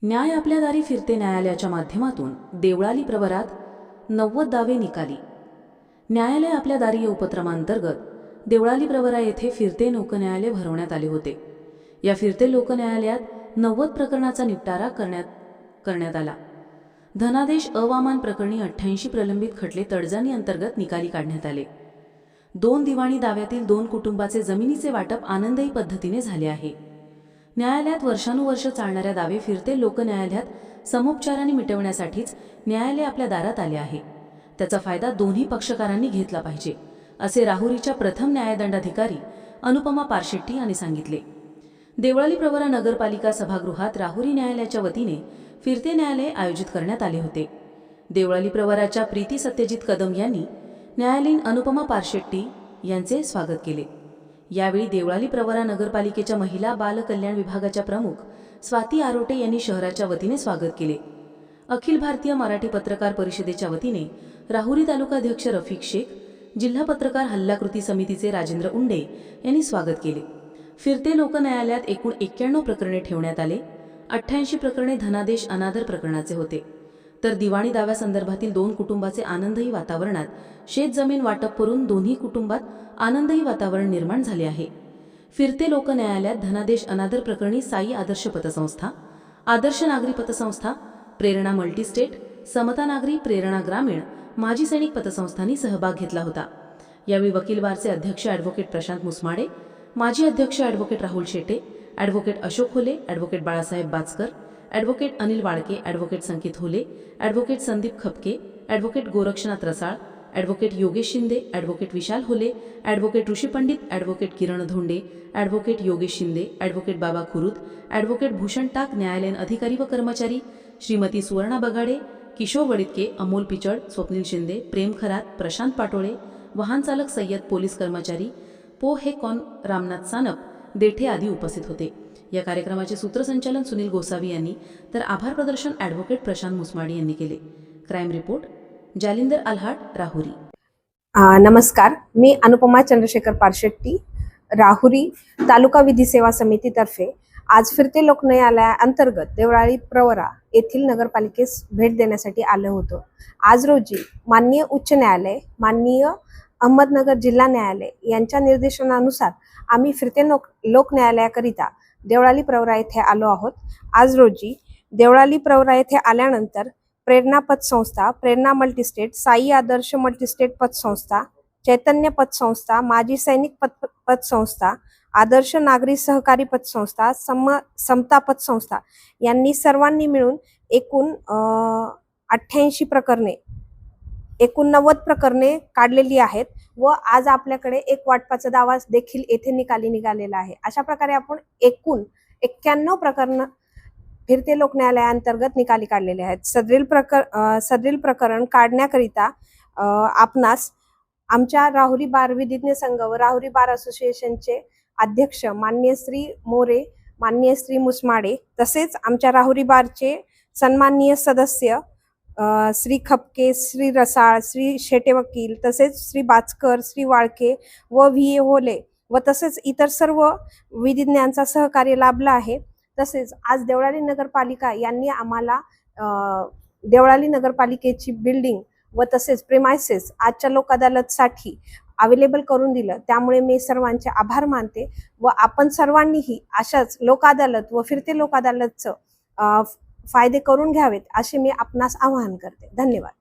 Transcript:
न्याय आपल्या दारी फिरते न्यायालयाच्या माध्यमातून देवळाली प्रवरात 90 दावे निकाली। न्यायालय आपल्या दारी या उपक्रमांतर्गत देवळाली प्रवरा येथे फिरते लोकन्यायालय भरवण्यात आले होते। या फिरते लोकन्यायालयात 90 प्रकरणाचा निपटारा करण्यात आला। धनादेश अवामान प्रकरणी 88 प्रलंबित खटले तडजणी अंतर्गत निकाली काढण्यात आले। 2 दिवाणी दाव्यातील 2 कुटुंबाचे जमिनीचे वाटप आनंददायी पद्धतीने झाले आहे। न्यायालयात वर्षानुवर्ष चालणाऱ्या दावे फिरते लोकन्यायालयात समोपचाराने मिटवण्यासाठीच न्यायालय आपल्या दारात आले आहे। त्याचा फायदा दोन्ही पक्षकारांनी घेतला पाहिजे, असे राहुरीच्या प्रथम न्यायदंडाधिकारी अनुपमा पारशेट्टी यांनी सांगितले। देवळाली प्रवरा नगरपालिका सभागृहात राहुरी न्यायालयाच्या वतीने फिरते न्यायालय आयोजित करण्यात आले होते। देवळाली प्रवराच्या प्रीती सत्यजित कदम यांनी न्यायालयीन अनुपमा पारशेट्टी यांचे स्वागत केले। यावेळी देवळाली प्रवरा नगरपालिकेच्या महिला बाल कल्याण विभागाच्या प्रमुख स्वाती आरोटे यांनी शहराच्या वतीने स्वागत केले। अखिल भारतीय मराठी पत्रकार परिषदेच्या वतीने राहुरी तालुकाध्यक्ष रफिक शेख, जिल्हा पत्रकार हल्लाकृती समितीचे राजेंद्र उंडे यांनी स्वागत केले। फिरते लोकन्यायालयात एकूण 91 प्रकरणे ठेवण्यात आले। 88 प्रकरणे धनादेश अनादर प्रकरणाचे होते, तर दिवाणी दाव्यासंदर्भातील 2 कुटुंबाचे आनंददायी वातावरणात शेत जमीन वाटप करून दोन्ही कुटुंबात आनंददायी वातावरण निर्माण झाले आहे। फिरते लोकन्यायालयात धनादेश अनादर प्रकरणी साई आदर्श पतसंस्था, आदर्श नागरी पतसंस्था, प्रेरणा मल्टीस्टेट, समता नागरी, प्रेरणा ग्रामीण, माजी सैनिक पतसंस्थांनी सहभाग घेतला होता। यावेळी वकील बारचे अध्यक्ष ॲडव्होकेट प्रशांत मुसमाडे, माजी अध्यक्ष advocate Rahul Shete, advocate Ashok Hole, advocate Balasaheb Bachkar, advocate Anil Walke, advocate Sanket Hole, advocate Sandeep Khapke, advocate Gorakshanath Rasal, advocate Yogesh Shinde, advocate Vishal Hole, advocate Rishi Pandit, advocate Kiran Dhonde, advocate Yogesh Shinde, advocate Baba Khurud, advocate Bhushan टाक, न्यायालयीन अधिकारी व कर्मचारी श्रीमती सुवर्णा बगाडे, किशोर वडितके, अमोल पिचड, स्वप्नील शिंदे, प्रेम खरात, प्रशांत पाटोळे, वाहन चालक सय्यद, पोलीस कर्मचारी पो हे कॉन, रामनाथ सानप, देठे आदी उपस्थित होते। या कार्यक्रमाचे सूत्रसंचालन सुनील गोसावी यांनी तर आभार प्रदर्शन ॲडव्होकेट प्रशांत मुसमाडी यांनी केले। Crime report Jalinder Alhat, Rahuri. नमस्कार, मी अनुपमा चंद्रशेखर पारशेट्टी, राहुरी तालुका विधी सेवा समितीतर्फे आज फिरते लोक न्यायालयाअंतर्गत देवळाली प्रवरा येथील नगरपालिकेस भेट देण्यासाठी आलो होतो। आज रोजी माननीय उच्च न्यायालय, माननीय अहमदनगर जिल्हा न्यायालय यांच्या निर्देशनानुसार आम्ही फिरते लोक न्यायालयाकरिता देवळाली प्रवरा येथे आलो आहोत। आज रोजी देवळाली प्रवरा येथे आल्यानंतर प्रेरणा पतसंस्था, प्रेरणा मल्टीस्टेट, साई आदर्श मल्टीस्टेट पतसंस्था, चैतन्य पतसंस्था, माजी सैनिक पतसंस्था, आदर्श नागरी सहकारी पतसंस्था, समता पतसंस्था यांनी सर्वांनी मिळून एकूण 88 प्रकरणे, एकूण 90 प्रकरणे काढलेली आहेत व आज आपल्याकडे एक वाटपाचा दावा देखील येथे निकाली निघालेला आहे। अशा प्रकारे आपण एकूण 91 प्रकरण फिरते लोक न्यायालयाअंतर्गत निकाली काढलेले आहेत। सदरील प्रकरण काढण्याकरिता आपणास आमच्या राहुरी बार विधिज्ञ संघ व राहुरी बार असोसिएशनचे अध्यक्ष माननीय श्री मोरे, माननीय श्री मुसमाडे, तसेच आमच्या राहुरी बारचे सन्माननीय सदस्य श्री खपके, श्री रसाळ, श्री शेटे वकील, तसेच श्री बाचकर, श्री वाळके व व्ही होले व तसेच इतर सर्व विधिज्ञांचा सहकार्य लाभला आहे। तसेच आज देवळाली नगरपालिका यांनी आम्हाला देवळाली नगरपालिकेची बिल्डिंग व तसेच प्रेमायसेस आजच्या लोक अदालतसाठी अवेलेबल करून दिलं, त्यामुळे मी सर्वांचे आभार मानते व आपण सर्वांनीही अशाच लोक अदालत व फिरते लोक अदालतचं फायदे करून घ्यावेत असे मी आपणास आवाहन करते। धन्यवाद।